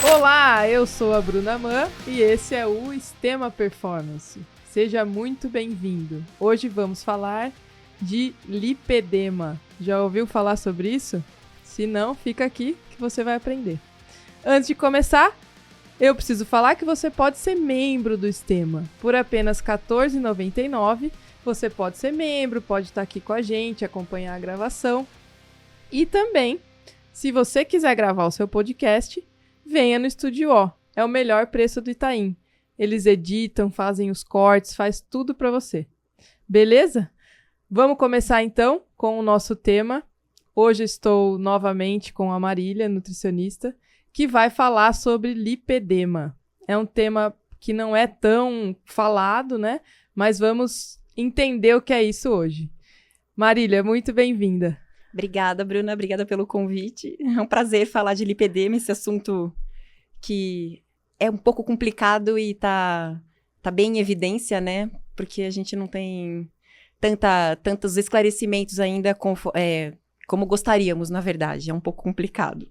Olá, eu sou a Bruna Mann e esse é o Extrema Performance. Seja muito bem-vindo. Hoje vamos falar de lipedema. Já ouviu falar sobre isso? Se não, fica aqui que você vai aprender. Antes de começar, eu preciso falar que você pode ser membro do Extrema. Por apenas R$ 14,99, você pode ser membro, pode estar aqui com a gente, acompanhar a gravação. E também, se você quiser gravar o seu podcast, venha no Estúdio O. É o melhor preço do Itaim. Eles editam, fazem os cortes, faz tudo para você. Beleza? Vamos começar então com o nosso tema. Hoje estou novamente com a Marília, nutricionista, que vai falar sobre lipedema. É um tema que não é tão falado, né? Mas vamos entender o que é isso hoje. Marília, muito bem-vinda. Obrigada, Bruna. Obrigada pelo convite. É um prazer falar de lipedema, esse assunto que é um pouco complicado e tá bem em evidência, né? Porque a gente não tem tantos esclarecimentos ainda como gostaríamos, na verdade. É um pouco complicado.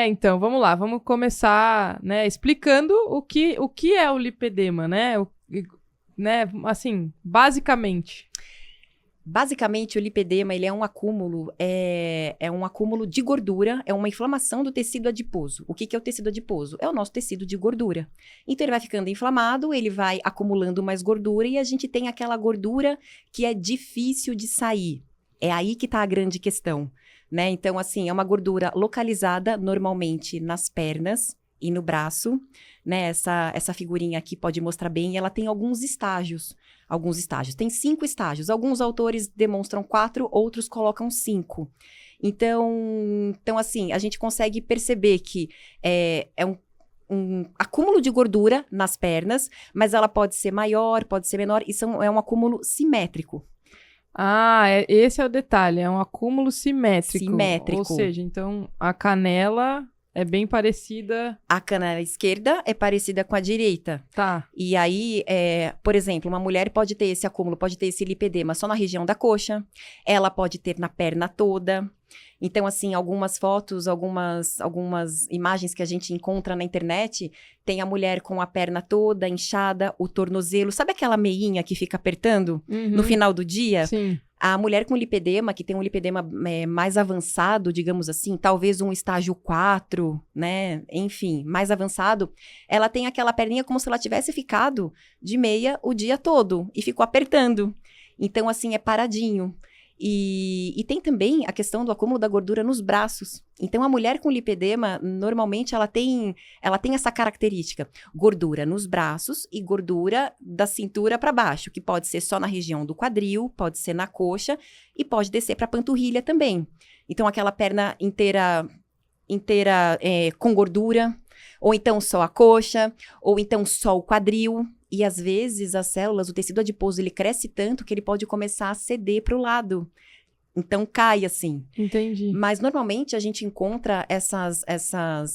Então, vamos lá. Vamos começar, né, explicando o que é o lipedema, né? Assim, basicamente. Basicamente, o lipedema, ele é um acúmulo de gordura, é uma inflamação do tecido adiposo. O que é o tecido adiposo? É o nosso tecido de gordura. Então, ele vai ficando inflamado, ele vai acumulando mais gordura e a gente tem aquela gordura que é difícil de sair. É aí que está a grande questão, né? Então, assim, é uma gordura localizada normalmente nas pernas e no braço, né? Essa figurinha aqui pode mostrar bem, ela tem alguns estágios. Tem 5 estágios. Alguns autores demonstram 4, outros colocam 5. Então, assim, a gente consegue perceber que é um acúmulo de gordura nas pernas, mas ela pode ser maior, pode ser menor, e é um acúmulo simétrico. Esse é o detalhe, é um acúmulo simétrico. Simétrico. Ou seja, então, a canela é bem parecida... A canela esquerda é parecida com a direita. Tá. E aí, por exemplo, uma mulher pode ter esse acúmulo, pode ter esse lipedema só na região da coxa. Ela pode ter na perna toda. Então, assim, algumas fotos, algumas imagens que a gente encontra na internet, tem a mulher com a perna toda inchada, o tornozelo. Sabe aquela meinha que fica apertando no final do dia? Sim. A mulher com lipedema, que tem um lipedema mais avançado, digamos assim, talvez um estágio 4, né? Enfim, mais avançado, ela tem aquela perninha como se ela tivesse ficado de meia o dia todo e ficou apertando. Então, assim, é paradinho. E tem também a questão do acúmulo da gordura nos braços. Então, a mulher com lipedema, normalmente, ela tem essa característica. Gordura nos braços e gordura da cintura para baixo, que pode ser só na região do quadril, pode ser na coxa e pode descer para a panturrilha também. Então, aquela perna inteira com gordura, ou então só a coxa, ou então só o quadril. E às vezes as células, o tecido adiposo, ele cresce tanto que ele pode começar a ceder para o lado. Então cai assim. Entendi. Mas normalmente a gente encontra essas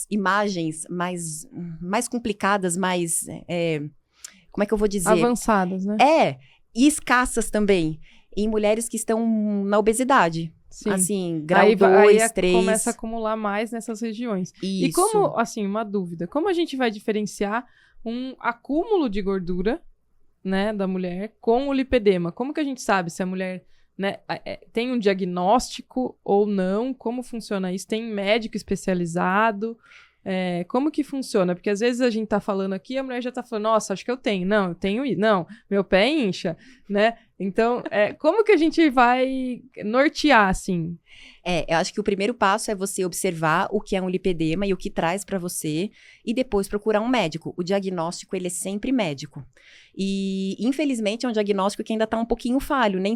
imagens mais complicadas, como é que eu vou dizer? Avançadas, né? E escassas também. Em mulheres que estão na obesidade. Sim. Assim, grau 2, 3. Começa a acumular mais nessas regiões. Isso. E como, assim, uma dúvida, como a gente vai diferenciar um acúmulo de gordura, né, da mulher com o lipedema? Como que a gente sabe se a mulher, né, tem um diagnóstico ou não? Como funciona isso? Tem médico especializado? Como que funciona? Porque às vezes a gente tá falando aqui, a mulher já tá falando, nossa, acho que eu tenho. Não, eu tenho isso. Não, meu pé incha, né? Então, como que a gente vai nortear, assim? Eu acho que o primeiro passo é você observar o que é um lipedema e o que traz para você, e depois procurar um médico. O diagnóstico, ele é sempre médico. E, infelizmente, é um diagnóstico que ainda está um pouquinho falho. Nem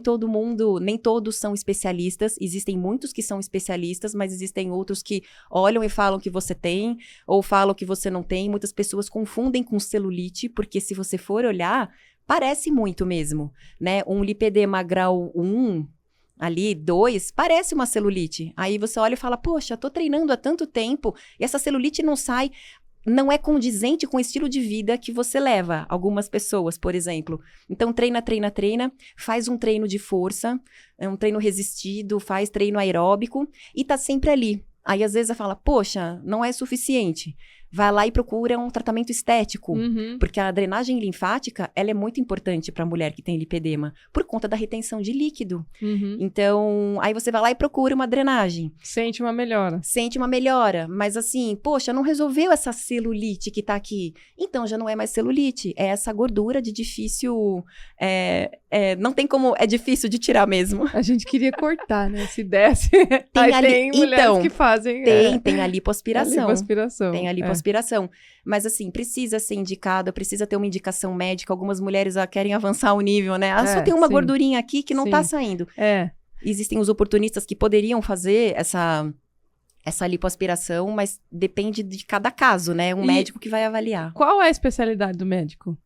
todos são especialistas. Existem muitos que são especialistas, mas existem outros que olham e falam que você tem, ou falam que você não tem. Muitas pessoas confundem com celulite, porque se você for olhar, parece muito mesmo, né? Um lipedema grau 1... ali, 2, parece uma celulite. Aí você olha e fala, poxa, tô treinando há tanto tempo e essa celulite não sai. Não é condizente com o estilo de vida que você leva. Algumas pessoas, por exemplo. Então, treina, faz um treino de força, um treino resistido, faz treino aeróbico e tá sempre ali. Aí, às vezes, ela fala, poxa, não é suficiente. vai lá e procura um tratamento estético. Uhum. Porque a drenagem linfática, ela é muito importante para a mulher que tem lipedema, por conta da retenção de líquido. Uhum. Então, aí você vai lá e procura uma drenagem. Sente uma melhora. Sente uma melhora, mas assim, poxa, não resolveu essa celulite que tá aqui. Então, já não é mais celulite, é essa gordura de difícil... não tem como... É difícil de tirar mesmo. A gente queria cortar, né? Se desse. Tem ali- tem mulheres então, que fazem. Tem a lipoaspiração. Tem Tem a lipoaspiração. Mas assim, precisa ser indicada, precisa ter uma indicação médica. Algumas mulheres querem avançar o nível, né? Só tem uma sim. gordurinha aqui que não tá saindo. Existem os oportunistas que poderiam fazer essa lipoaspiração, mas depende de cada caso, né? Um médico que vai avaliar. Qual é a especialidade do médico?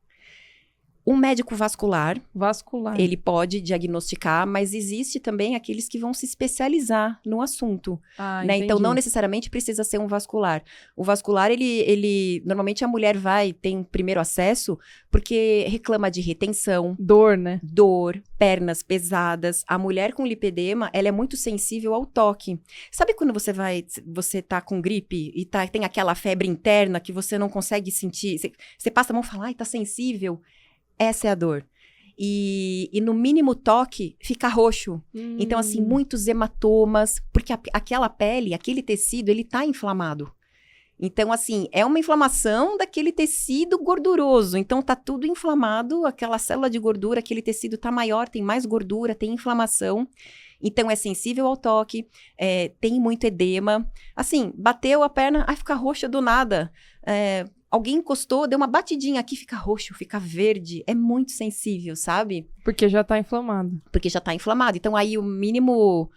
Um médico vascular, Vascular. ele pode diagnosticar, mas existe também aqueles que vão se especializar no assunto, né? Então, não necessariamente precisa ser um vascular. O vascular, ele normalmente a mulher tem primeiro acesso porque reclama de retenção. Dor, né? Dor, pernas pesadas. A mulher com lipedema, ela é muito sensível ao toque. Sabe quando você tá com gripe e tem aquela febre interna que você não consegue sentir? Você passa a mão e fala, ai, tá sensível. Essa é a dor. E no mínimo toque, fica roxo. Então, assim, muitos hematomas, porque aquela pele, aquele tecido, ele tá inflamado. Então, assim, é uma inflamação daquele tecido gorduroso. Então, tá tudo inflamado, aquela célula de gordura, aquele tecido tá maior, tem mais gordura, tem inflamação. Então, é sensível ao toque, tem muito edema. Assim, bateu a perna, fica roxa do nada. Alguém encostou, deu uma batidinha aqui, fica roxo, fica verde. É muito sensível, sabe? Porque já tá inflamado. Porque já tá inflamado. Então, aí o mínimo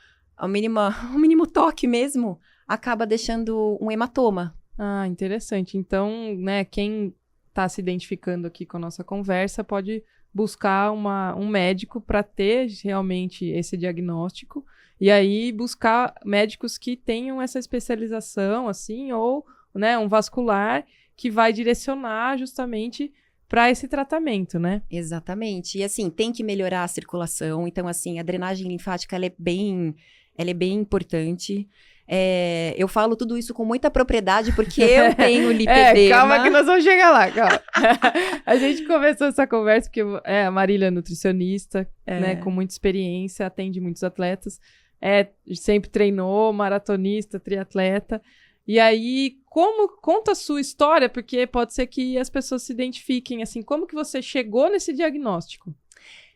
toque mesmo acaba deixando um hematoma. Ah, interessante. Então, né, quem tá se identificando aqui com a nossa conversa pode buscar um médico para ter realmente esse diagnóstico. E aí buscar médicos que tenham essa especialização, assim, ou, né, um vascular que vai direcionar justamente para esse tratamento, né? Exatamente. E assim, tem que melhorar a circulação. Então, assim, a drenagem linfática, ela é bem importante. Eu falo tudo isso com muita propriedade, porque eu tenho lipedema. Calma que nós vamos chegar lá, calma. A gente começou essa conversa porque a Marília é nutricionista, né, com muita experiência, atende muitos atletas, sempre treinou, maratonista, triatleta. E aí, conta a sua história, porque pode ser que as pessoas se identifiquem, assim, como que você chegou nesse diagnóstico?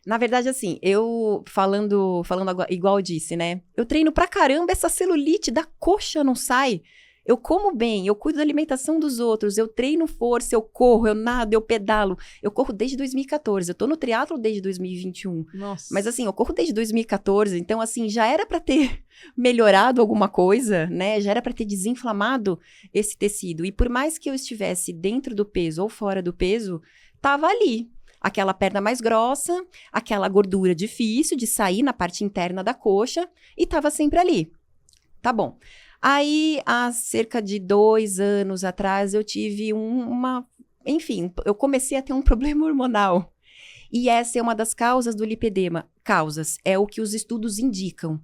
Na verdade, assim, eu falando agora, igual eu disse, né? Eu treino pra caramba, essa celulite da coxa não sai. Eu como bem, eu cuido da alimentação dos outros, eu treino força, eu corro, eu nado, eu pedalo. Eu corro desde 2014, eu tô no triatlo desde 2021. Nossa. Mas assim, eu corro desde 2014, então assim, já era pra ter melhorado alguma coisa, né? Já era pra ter desinflamado esse tecido. E por mais que eu estivesse dentro do peso ou fora do peso, tava ali. Aquela perna mais grossa, aquela gordura difícil de sair na parte interna da coxa e tava sempre ali. Tá bom. Aí, há cerca de 2 anos atrás, eu tive enfim, eu comecei a ter um problema hormonal. E essa é uma das causas do lipedema. É o que os estudos indicam.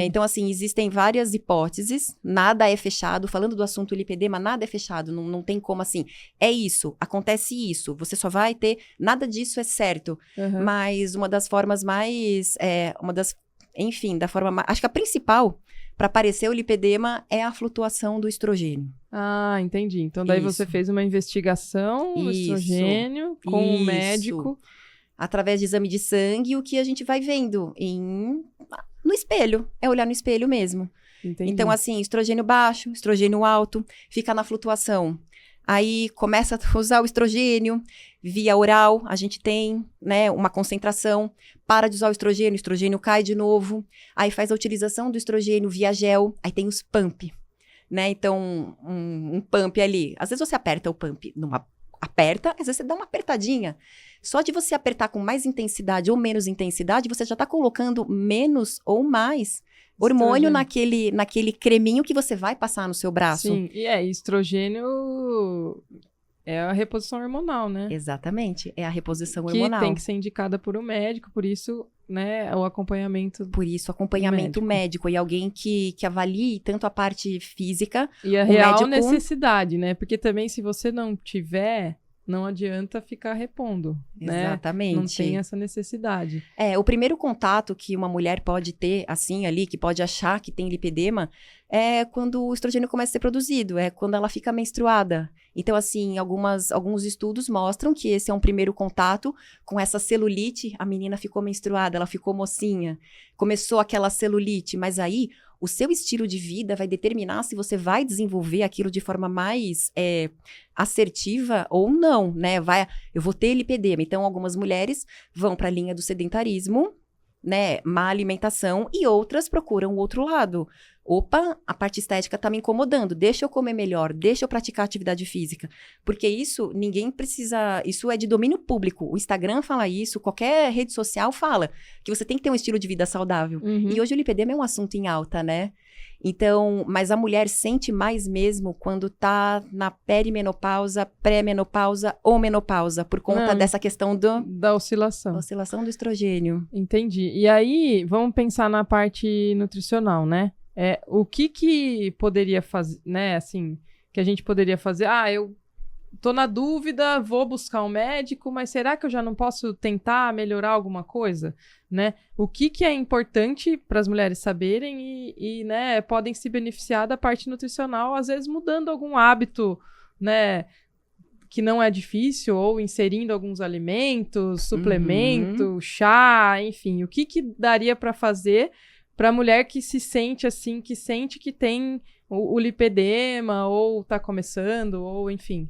Então, assim, existem várias hipóteses, nada é fechado. Falando do assunto lipedema, nada é fechado, não tem como assim, é isso, acontece isso, você só vai ter, nada disso é certo. Uhum. Mas uma das formas mais, acho que a principal para aparecer o lipedema é a flutuação do estrogênio. Ah, entendi. Então, daí você fez uma investigação do estrogênio com um médico. Através de exame de sangue, o que a gente vai vendo no espelho. É olhar no espelho mesmo. Entendi. Então, assim, estrogênio baixo, estrogênio alto, fica na flutuação. Aí, começa a usar o estrogênio, via oral, a gente tem, né, uma concentração, para de usar o estrogênio cai de novo. Aí, faz a utilização do estrogênio via gel, aí tem os pump, né? Então, um pump ali, às vezes você aperta o pump aperta, às vezes você dá uma apertadinha. Só de você apertar com mais intensidade ou menos intensidade, você já está colocando menos ou mais hormônio naquele creminho que você vai passar no seu braço. Sim, e estrogênio é a reposição hormonal, né? Exatamente, é a reposição Que hormonal. tem que ser indicada por um médico, por isso, né, o acompanhamento. Por isso, acompanhamento médico e alguém que avalie tanto a parte física... E a real necessidade, né? Porque também se você não tiver, não adianta ficar repondo, né? Exatamente. Não tem essa necessidade. O primeiro contato que uma mulher pode ter, assim, ali, que pode achar que tem lipedema, é quando o estrogênio começa a ser produzido, é quando ela fica menstruada. Então, assim, alguns estudos mostram que esse é um primeiro contato com essa celulite. A menina ficou menstruada, ela ficou mocinha, começou aquela celulite, mas aí o seu estilo de vida vai determinar se você vai desenvolver aquilo de forma mais assertiva ou não, né? Eu vou ter lipedema. Então, algumas mulheres vão para a linha do sedentarismo, né? Má alimentação, e outras procuram o outro lado. Opa, a parte estética tá me incomodando, deixa eu comer melhor, deixa eu praticar atividade física. Porque isso, ninguém precisa, isso é de domínio público. O Instagram fala isso, qualquer rede social fala que você tem que ter um estilo de vida saudável. Uhum. E hoje o lipedema é um assunto em alta, né? Então, mas a mulher sente mais mesmo quando tá na perimenopausa, pré-menopausa ou menopausa, por conta dessa questão da oscilação. Oscilação do estrogênio. Entendi. E aí, vamos pensar na parte nutricional, né? O que poderia fazer, né, assim, que a gente poderia fazer? Eu tô na dúvida, vou buscar um médico, mas será que eu já não posso tentar melhorar alguma coisa, né? O que é importante para as mulheres saberem e, né, podem se beneficiar da parte nutricional, às vezes mudando algum hábito, né, que não é difícil, ou inserindo alguns alimentos, suplemento, chá, enfim, o que daria para fazer para a mulher que se sente assim, que sente que tem o lipedema, ou tá começando, ou enfim.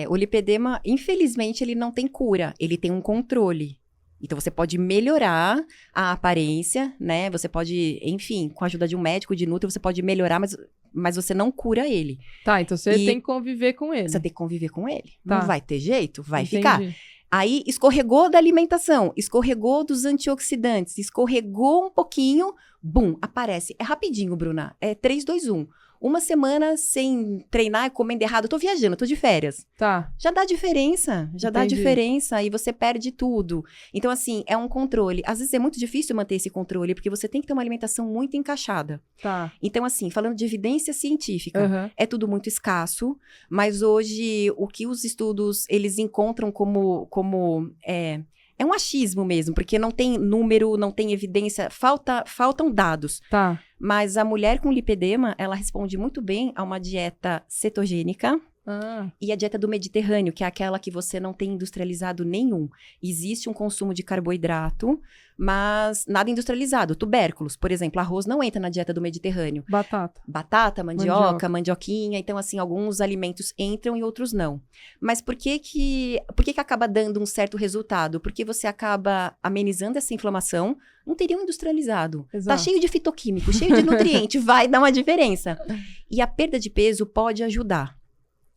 O lipedema, infelizmente, ele não tem cura, ele tem um controle. Então, você pode melhorar a aparência, né? Você pode, enfim, com a ajuda de um médico, de nutri, você pode melhorar, mas você não cura ele. Tá, então você tem que conviver com ele. Você tem que conviver com ele. Tá. Não vai ter jeito? Vai Entendi. ficar. Aí, escorregou da alimentação, escorregou dos antioxidantes, escorregou um pouquinho, bum, aparece. É rapidinho, Bruna. É 3, 2, 1. Uma semana sem treinar, comendo errado, eu tô viajando, eu tô de férias. Tá. Já dá diferença, dá diferença e você perde tudo. Então, assim, é um controle. Às vezes é muito difícil manter esse controle, porque você tem que ter uma alimentação muito encaixada. Tá. Então, assim, falando de evidência científica, é tudo muito escasso, mas hoje o que os estudos, eles encontram é um achismo mesmo, porque não tem número, não tem evidência, faltam dados. Tá. Mas a mulher com lipedema, ela responde muito bem a uma dieta cetogênica e a dieta do Mediterrâneo, que é aquela que você não tem industrializado nenhum. Existe um consumo de carboidrato, mas nada industrializado. Tubérculos, por exemplo, arroz não entra na dieta do Mediterrâneo. Batata, mandioca, mandioquinha. Então, assim, alguns alimentos entram e outros não. Mas por que acaba dando um certo resultado? Porque você acaba amenizando essa inflamação. Não teria um industrializado. Exato. Tá cheio de fitoquímico, cheio de nutriente, vai dar uma diferença. E a perda de peso pode ajudar.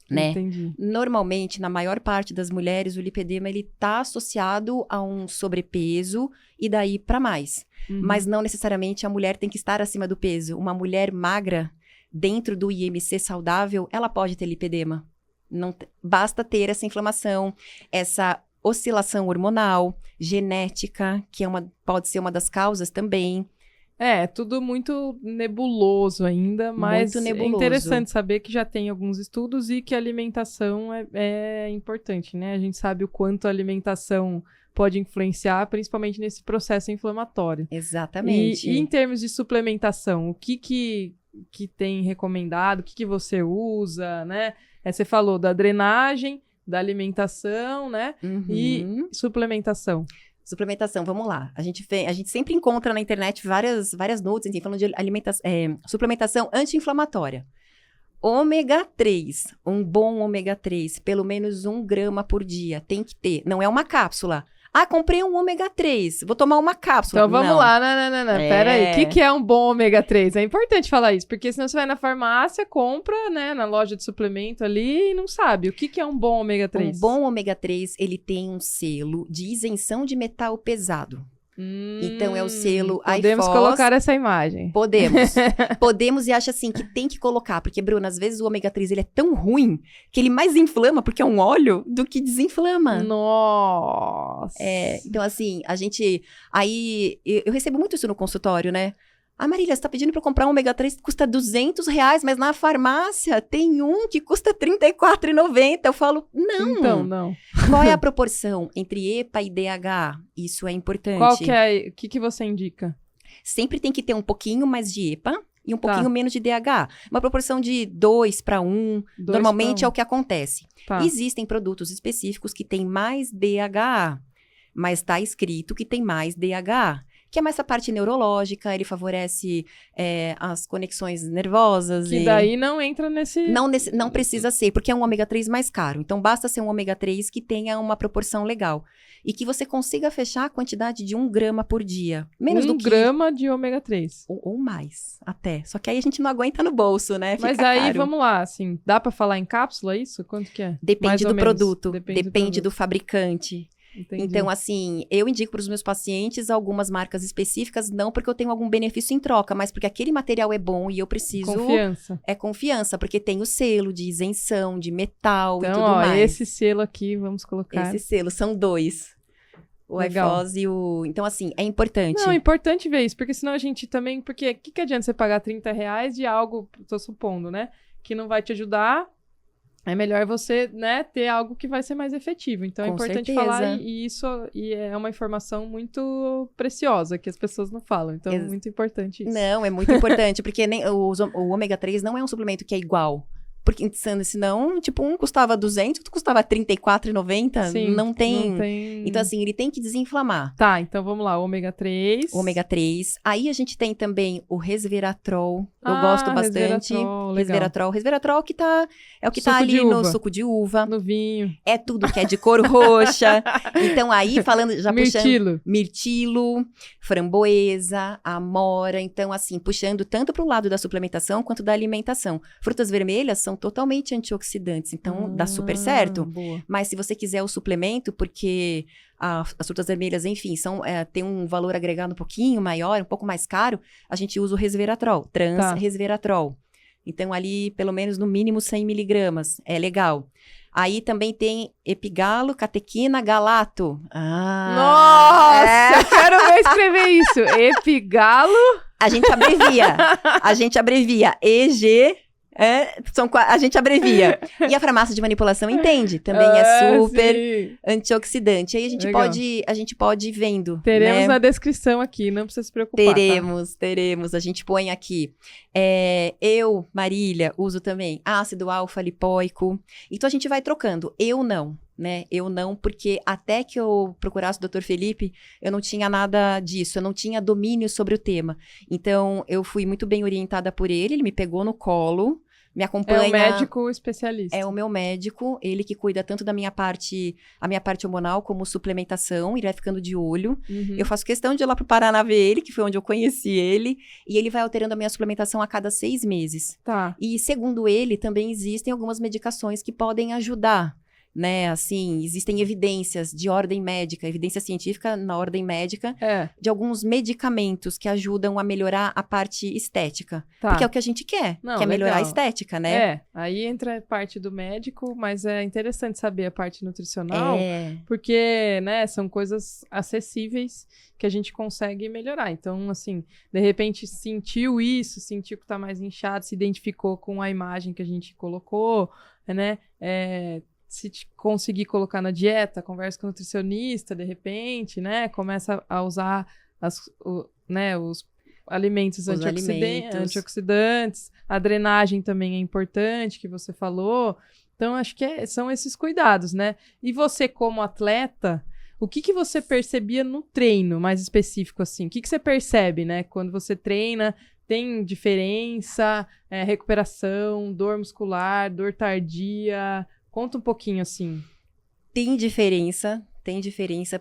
Né? Entendi. Normalmente, na maior parte das mulheres, o lipedema ele tá associado a um sobrepeso e daí para mais. Mas não necessariamente a mulher tem que estar acima do peso. Uma mulher magra, dentro do IMC saudável, ela pode ter lipedema. Basta ter essa inflamação, essa oscilação hormonal, genética, que pode ser uma das causas também. Tudo muito nebuloso ainda, mas muito nebuloso. É interessante saber que já tem alguns estudos e que a alimentação é importante, né? A gente sabe o quanto a alimentação pode influenciar, principalmente nesse processo inflamatório. Exatamente. E em termos de suplementação, o que tem recomendado, o que você usa, né? Você falou da drenagem, da alimentação, né? E suplementação. Suplementação, vamos lá. A gente sempre encontra na internet várias notes, enfim, falando de suplementação anti-inflamatória. Ômega 3, um bom ômega 3, pelo menos 1 grama por dia, tem que ter. Não é uma cápsula. Comprei um ômega 3, vou tomar uma cápsula. Então vamos lá, não. Pera aí, o que é um bom ômega 3? É importante falar isso, porque senão você vai na farmácia, compra, né, na loja de suplemento ali e não sabe. O que é um bom ômega 3? Um bom ômega 3, ele tem um selo de isenção de metal pesado. Então, é o selo Podemos IFOS. colocar essa imagem. Podemos e acho assim que tem que colocar. Porque, Bruna, às vezes o ômega 3 ele é tão ruim que ele mais inflama, porque é um óleo, do que desinflama. Nossa! Então, assim, a gente... Aí, eu recebo muito isso no consultório, né? Ah, Marília, você tá pedindo pra eu comprar um ômega 3 que custa R$200, mas na farmácia tem um que custa R$34,90. Eu falo, não. Então, não. Qual é a proporção entre EPA e DHA? Isso é importante. Qual que é? O que você indica? Sempre tem que ter um pouquinho mais de EPA e um pouquinho menos de DHA. Uma proporção de 2 para 1, normalmente é o que acontece. Tá. Existem produtos específicos que têm mais DHA, mas está escrito que tem mais DHA. Que é mais a parte neurológica, ele favorece as conexões nervosas. Que daí não entra nesse... Não precisa ser, porque é um ômega 3 mais caro. Então, basta ser um ômega 3 que tenha uma proporção legal. E que você consiga fechar a quantidade de 1 grama por dia. Menos do que... 1 grama de ômega 3. Ou mais, até. Só que aí a gente não aguenta no bolso, né? Mas Fica aí, caro. vamos lá, assim, dá pra falar em cápsula isso? Quanto que é? Depende Mais ou do menos. produto, Depende depende do do fabricante. Entendi. Então, assim, eu indico para os meus pacientes algumas marcas específicas, não porque eu tenho algum benefício em troca, mas porque aquele material é bom e eu preciso... Confiança. É confiança, porque tem o selo de isenção, de metal e Então, tudo mais. esse selo aqui, vamos colocar. Esse selo, são 2. O Legal. IFOS e o... Então, assim, é importante. Não, é importante ver isso, porque senão a gente também... Porque o que adianta você pagar R$30 de algo, tô supondo, né? Que não vai te ajudar. É melhor você, né, ter algo que vai ser mais efetivo. Então, é Com importante certeza. falar e é uma informação muito preciosa, que as pessoas não falam. Então, é muito importante isso. Não, é muito importante, porque o ômega 3 não é um suplemento que é igual. Porque senão, tipo, um custava 200, outro custava R$34,90. Sim, não tem... não tem... Então, assim, ele tem que desinflamar. Tá, então vamos lá, ômega 3. Ômega 3. Aí a gente tem também o resveratrol. Eu gosto bastante. Resveratrol. Resveratrol que é o que Suco tá ali de uva. no suco de uva. No vinho. É tudo que é de cor roxa. Então, aí, falando, já puxando... Mirtilo, framboesa, amora. Então, assim, puxando tanto pro lado da suplementação quanto da alimentação. Frutas vermelhas são totalmente antioxidantes, então dá super certo. Boa. Mas se você quiser o suplemento, porque as frutas vermelhas, enfim, tem um valor agregado um pouquinho maior, um pouco mais caro, a gente usa o resveratrol, resveratrol. Então, ali, pelo menos, no mínimo 100 miligramas. É legal. Aí também tem epigalo, catequina, galato. Nossa, eu quero ver escrever isso. Epigalo. A gente abrevia. EG... a gente abrevia. E a farmácia de manipulação entende. Também é super antioxidante. Aí a gente pode ir vendo. Teremos na descrição aqui, não precisa se preocupar. Teremos. A gente põe aqui. Eu, Marília, uso também ácido alfa-lipoico. Então a gente vai trocando. Eu não. Né? Eu não, porque até que eu procurasse o Dr. Felipe, eu não tinha nada disso, eu não tinha domínio sobre o tema. Então, eu fui muito bem orientada por ele me pegou no colo, me acompanha... É o médico especialista. É o meu médico, ele que cuida tanto da minha parte, a minha parte hormonal, como suplementação, ele vai ficando de olho. Uhum. Eu faço questão de ir lá pro Paraná ver ele, que foi onde eu conheci ele, e ele vai alterando a minha suplementação a cada 6 meses. Tá. E, segundo ele, também existem algumas medicações que podem ajudar. Né, assim, existem evidências de ordem médica, evidência científica na ordem médica, de alguns medicamentos que ajudam a melhorar a parte estética. Tá. Porque é o que a gente quer, que é melhorar a estética, né? Aí entra a parte do médico, mas é interessante saber a parte nutricional, porque, né, são coisas acessíveis que a gente consegue melhorar. Então, assim, de repente sentiu que tá mais inchado, se identificou com a imagem que a gente colocou, né, se conseguir colocar na dieta, conversa com o nutricionista, de repente, né? Começa a usar os alimentos antioxidantes. A drenagem também é importante, que você falou. Então, acho que são esses cuidados, né? E você, como atleta, o que você percebia no treino, mais específico, assim? O que você percebe, né? Quando você treina, tem diferença, recuperação, dor muscular, dor tardia... Conta um pouquinho, assim. Tem diferença,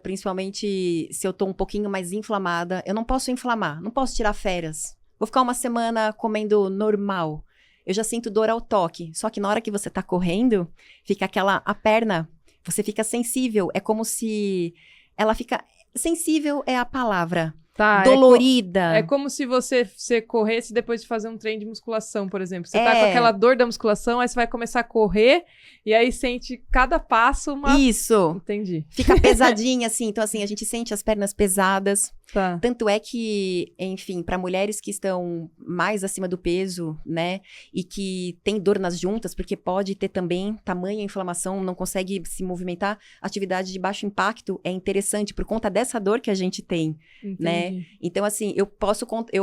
principalmente se eu tô um pouquinho mais inflamada. Eu não posso inflamar, não posso tirar férias. Vou ficar uma semana comendo normal. Eu já sinto dor ao toque. Só que na hora que você tá correndo, fica a perna, você fica sensível. É como se ela fica... Sensível é a palavra. Tá, Dolorida. É como se você corresse depois de fazer um treino de musculação, por exemplo. Você tá com aquela dor da musculação, aí você vai começar a correr e aí sente cada passo uma... Isso. Entendi. Fica pesadinha, assim. Então, assim, a gente sente as pernas pesadas. Tá. Tanto é que, enfim, para mulheres que estão mais acima do peso, né, e que tem dor nas juntas, porque pode ter também tamanha inflamação, não consegue se movimentar, atividade de baixo impacto é interessante por conta dessa dor que a gente tem, Entendi. né? Então, assim, eu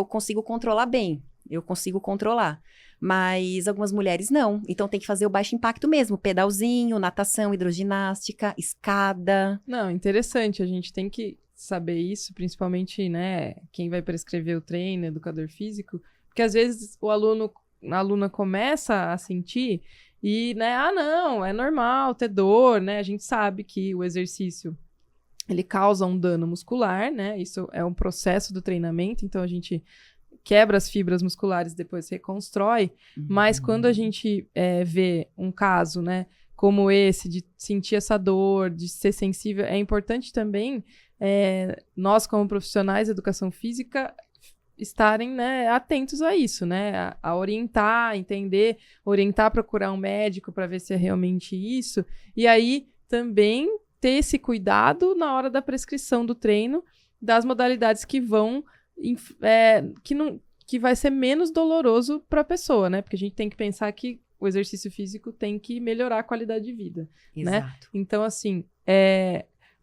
consigo controlar bem, eu consigo controlar. Mas algumas mulheres não. Então tem que fazer o baixo impacto mesmo. Pedalzinho, natação, hidroginástica, escada. Não, interessante. A gente tem que saber isso, principalmente, né, quem vai prescrever o treino, educador físico, porque às vezes a aluna começa a sentir e, né, não, é normal ter dor, né, a gente sabe que o exercício, ele causa um dano muscular, né, isso é um processo do treinamento, então a gente quebra as fibras musculares, depois reconstrói, mas quando a gente vê um caso, né, como esse, de sentir essa dor, de ser sensível, é importante também nós, como profissionais de educação física, estarem, né, atentos a isso, né, a orientar, entender, orientar a procurar um médico para ver se é realmente isso, e aí também ter esse cuidado na hora da prescrição do treino, das modalidades que vão, que vai ser menos doloroso para a pessoa, né, porque a gente tem que pensar que o exercício físico tem que melhorar a qualidade de vida, Exato. né, então assim,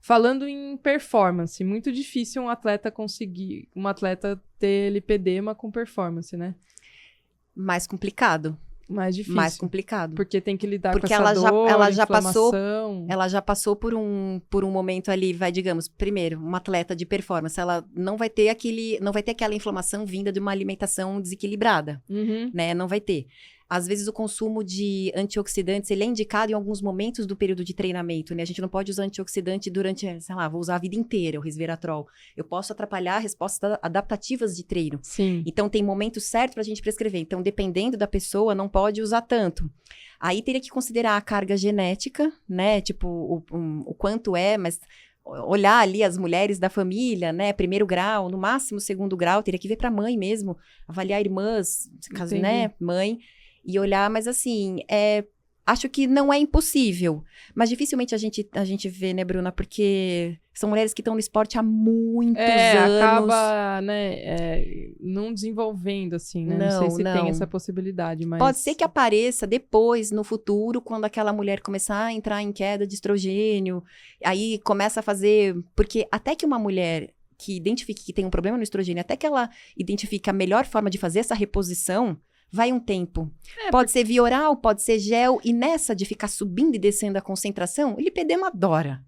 falando em performance, muito difícil um atleta ter lipedema com performance, né? Mais complicado. Mais difícil. Mais complicado. Porque tem que lidar Porque com essa dor, ela já inflamação. Ela já passou por um momento ali, digamos, primeiro, uma atleta de performance, ela não vai ter aquela inflamação vinda de uma alimentação desequilibrada, né? Não vai ter. Às vezes o consumo de antioxidantes, ele é indicado em alguns momentos do período de treinamento, né? A gente não pode usar antioxidante durante, sei lá, vou usar a vida inteira, o resveratrol. Eu posso atrapalhar respostas adaptativas de treino. Sim. Então, tem momento certo pra gente prescrever. Então, dependendo da pessoa, não pode usar tanto. Aí, teria que considerar a carga genética, né? Tipo, o quanto mas... olhar ali as mulheres da família, né, 1º grau, no máximo 2º grau, teria que ver pra mãe mesmo, avaliar irmãs, caso, né, mãe, e olhar, mas assim, acho que não é impossível, mas dificilmente a gente vê, né, Bruna, porque são mulheres que estão no esporte há muitos anos. Acaba, né, não desenvolvendo, assim, né, não sei se tem essa possibilidade, mas... Pode ser que apareça depois, no futuro, quando aquela mulher começar a entrar em queda de estrogênio, aí começa a fazer, porque até que uma mulher que identifique que tem um problema no estrogênio, até que ela identifique a melhor forma de fazer essa reposição, vai um tempo. Pode ser via oral, pode ser gel, e nessa de ficar subindo e descendo a concentração, o lipedema adora.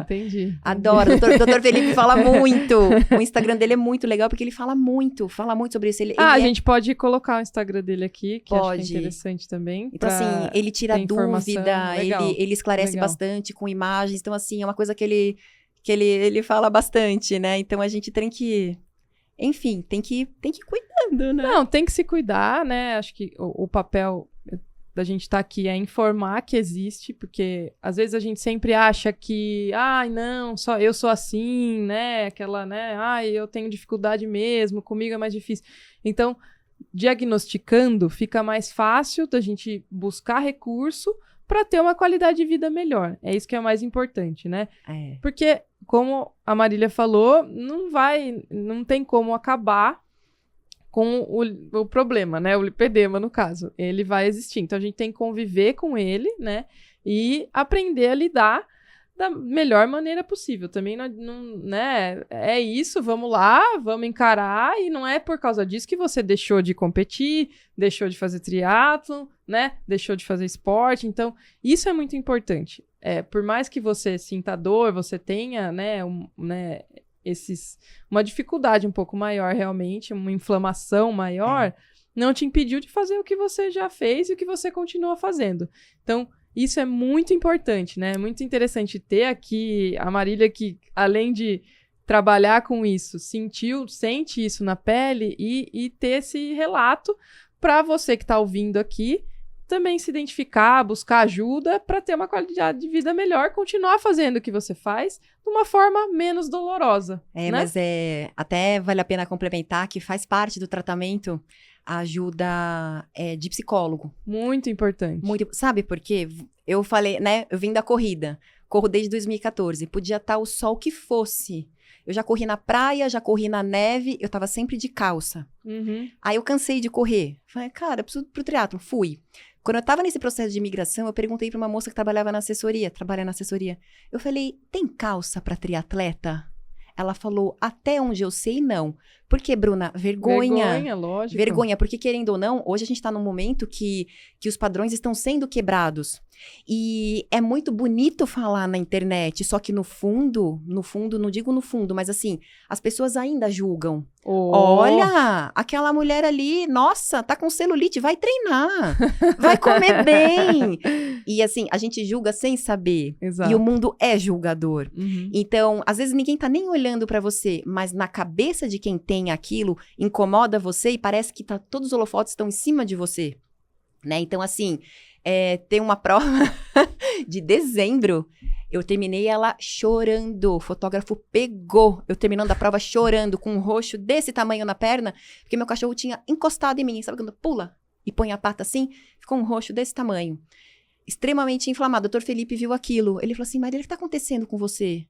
Entendi. Adora. O doutor Felipe fala muito. O Instagram dele é muito legal, porque ele fala muito sobre isso. A gente pode colocar o Instagram dele aqui, que pode. Acho que é interessante também. Então, assim, ele tira dúvida, ele esclarece bastante com imagens. Então, assim, é uma coisa que ele fala bastante, né? Então, a gente tem que... Enfim, tem que ir cuidando, né? Não, tem que se cuidar, né? Acho que o papel da gente estar aqui é informar que existe, porque às vezes a gente sempre acha que, não, só eu sou assim, né? Aquela, né? Eu tenho dificuldade mesmo, comigo é mais difícil. Então, diagnosticando, fica mais fácil da gente buscar recurso para ter uma qualidade de vida melhor. É isso que é o mais importante, né? Porque, como a Marília falou, não tem como acabar com o problema, né? O lipedema, no caso. Ele vai existir. Então, a gente tem que conviver com ele, né? E aprender a lidar da melhor maneira possível. Também, não, né? É isso, vamos lá, vamos encarar. E não é por causa disso que você deixou de competir, deixou de fazer triatlon, né? Deixou de fazer esporte. Então, isso é muito importante. Por mais que você sinta dor, você tenha, né, uma dificuldade um pouco maior realmente, uma inflamação maior, não te impediu de fazer o que você já fez e o que você continua fazendo. Então, isso é muito importante, né? Muito interessante ter aqui a Marília, que além de trabalhar com isso, sente isso na pele e ter esse relato para você que está ouvindo aqui também se identificar, buscar ajuda para ter uma qualidade de vida melhor, continuar fazendo o que você faz de uma forma menos dolorosa. Né? Mas até vale a pena complementar que faz parte do tratamento a ajuda de psicólogo. Muito importante. Sabe por quê? Eu falei, né? Eu vim da corrida. Corro desde 2014. Podia estar o sol que fosse. Eu já corri na praia, já corri na neve. Eu tava sempre de calça. Uhum. Aí eu cansei de correr. Falei, cara, eu preciso pro triatlo. Fui. Quando eu tava nesse processo de imigração, eu perguntei pra uma moça que trabalha na assessoria. Eu falei, tem calça pra triatleta? Ela falou, até onde eu sei, não. Por quê, Bruna? Vergonha. Vergonha, lógico. Vergonha, porque querendo ou não, hoje a gente tá num momento que os padrões estão sendo quebrados. E é muito bonito falar na internet, só que no fundo, não digo no fundo, mas assim, as pessoas ainda julgam. Olha, aquela mulher ali, nossa, tá com celulite, vai treinar, vai comer bem. E assim, a gente julga sem saber. Exato. E o mundo é julgador. Uhum. Então, às vezes ninguém tá nem olhando pra você, mas na cabeça de quem tem aquilo, incomoda você e parece que todos os holofotes estão em cima de você. Né? Então, assim, tem uma prova de dezembro. Eu terminei ela chorando. O fotógrafo pegou. Eu terminando a prova chorando, com um roxo desse tamanho na perna, porque meu cachorro tinha encostado em mim. Sabe quando pula e põe a pata assim? Ficou um roxo desse tamanho. Extremamente inflamado. O Dr. Felipe viu aquilo. Ele falou assim, Marília, o que tá acontecendo com você?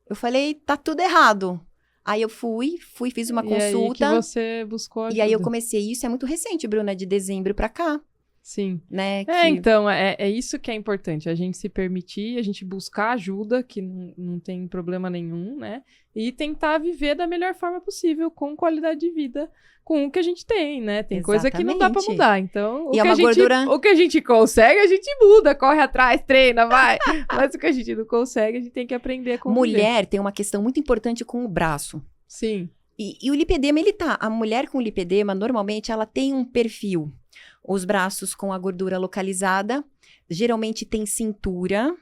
Eu falei, tá tudo errado. Aí eu fui, fiz uma consulta. E aí que você buscou ajuda. E aí eu comecei. Isso é muito recente, Bruna, de dezembro pra cá. Sim. Né, então, é isso que é importante, a gente se permitir, a gente buscar ajuda, que não tem problema nenhum, né? E tentar viver da melhor forma possível, com qualidade de vida, com o que a gente tem, né? Tem coisa que não dá pra mudar, então o que a gente consegue, a gente muda, corre atrás, treina, vai. Mas o que a gente não consegue, a gente tem que aprender a conviver. Mulher tem uma questão muito importante com o braço. Sim. E o lipedema, a mulher com lipedema, normalmente, ela tem um perfil. Os braços com a gordura localizada, geralmente tem cintura,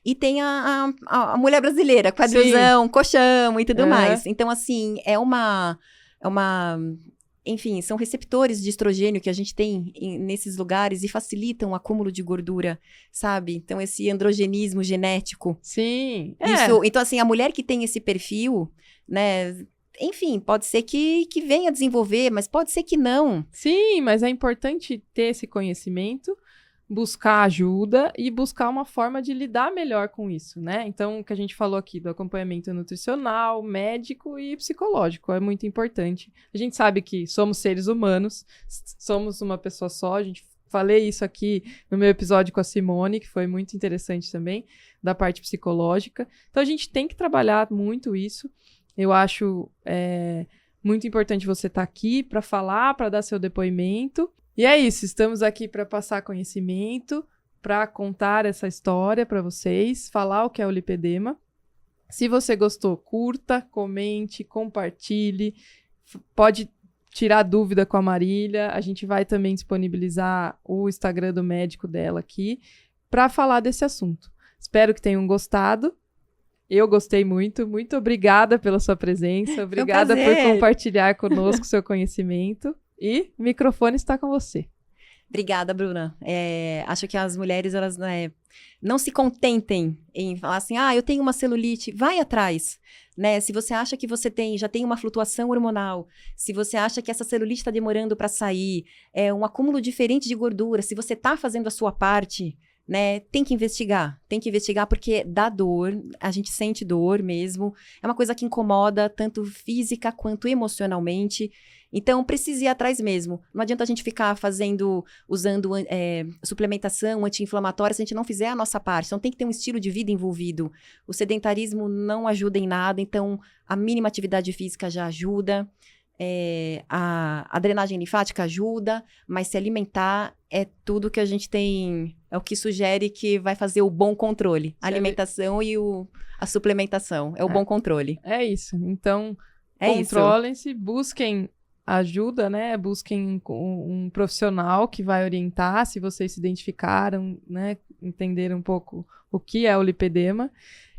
e tem a mulher brasileira, quadrilzão, colchão e tudo mais. Então, assim, enfim, são receptores de estrogênio que a gente tem nesses lugares e facilitam o acúmulo de gordura, sabe? Então, esse androgenismo genético. Sim. Então, assim, a mulher que tem esse perfil, né? Enfim, pode ser que venha a desenvolver, mas pode ser que não. Sim, mas é importante ter esse conhecimento, buscar ajuda e buscar uma forma de lidar melhor com isso, né? Então, o que a gente falou aqui do acompanhamento nutricional, médico e psicológico é muito importante. A gente sabe que somos seres humanos, somos uma pessoa só, falei isso aqui no meu episódio com a Simone, que foi muito interessante também, da parte psicológica. Então, a gente tem que trabalhar muito isso. Eu acho muito importante você estar aqui para falar, para dar seu depoimento. E é isso, estamos aqui para passar conhecimento, para contar essa história para vocês, falar o que é o lipedema. Se você gostou, curta, comente, compartilhe, pode tirar dúvida com a Marília. A gente vai também disponibilizar o Instagram do médico dela aqui para falar desse assunto. Espero que tenham gostado. Eu gostei muito. Muito obrigada pela sua presença. Obrigada por compartilhar conosco seu conhecimento. E o microfone está com você. Obrigada, Bruna. Acho que as mulheres, elas não se contentem em falar assim, eu tenho uma celulite, vai atrás. Né? Se você acha que você já tem uma flutuação hormonal, se você acha que essa celulite está demorando para sair, um acúmulo diferente de gordura, se você está fazendo a sua parte, né, tem que investigar porque dá dor, a gente sente dor mesmo, é uma coisa que incomoda tanto física quanto emocionalmente, então precisa ir atrás mesmo, não adianta a gente ficar usando suplementação anti-inflamatória se a gente não fizer a nossa parte, então tem que ter um estilo de vida envolvido, o sedentarismo não ajuda em nada, então a mínima atividade física já ajuda, a drenagem linfática ajuda, mas se alimentar é tudo que a gente tem, é o que sugere que vai fazer o bom controle. A alimentação e a suplementação, é o bom controle. É isso, então controlem-se, busquem ajuda, né? Busquem um profissional que vai orientar, se vocês se identificaram, né? Entenderam um pouco o que é o lipedema.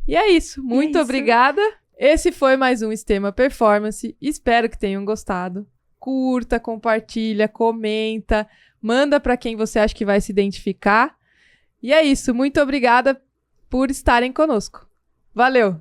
E é isso, muito obrigada. Esse foi mais um Extrema Performance. Espero que tenham gostado. Curta, compartilha, comenta. Manda para quem você acha que vai se identificar. E é isso. Muito obrigada por estarem conosco. Valeu!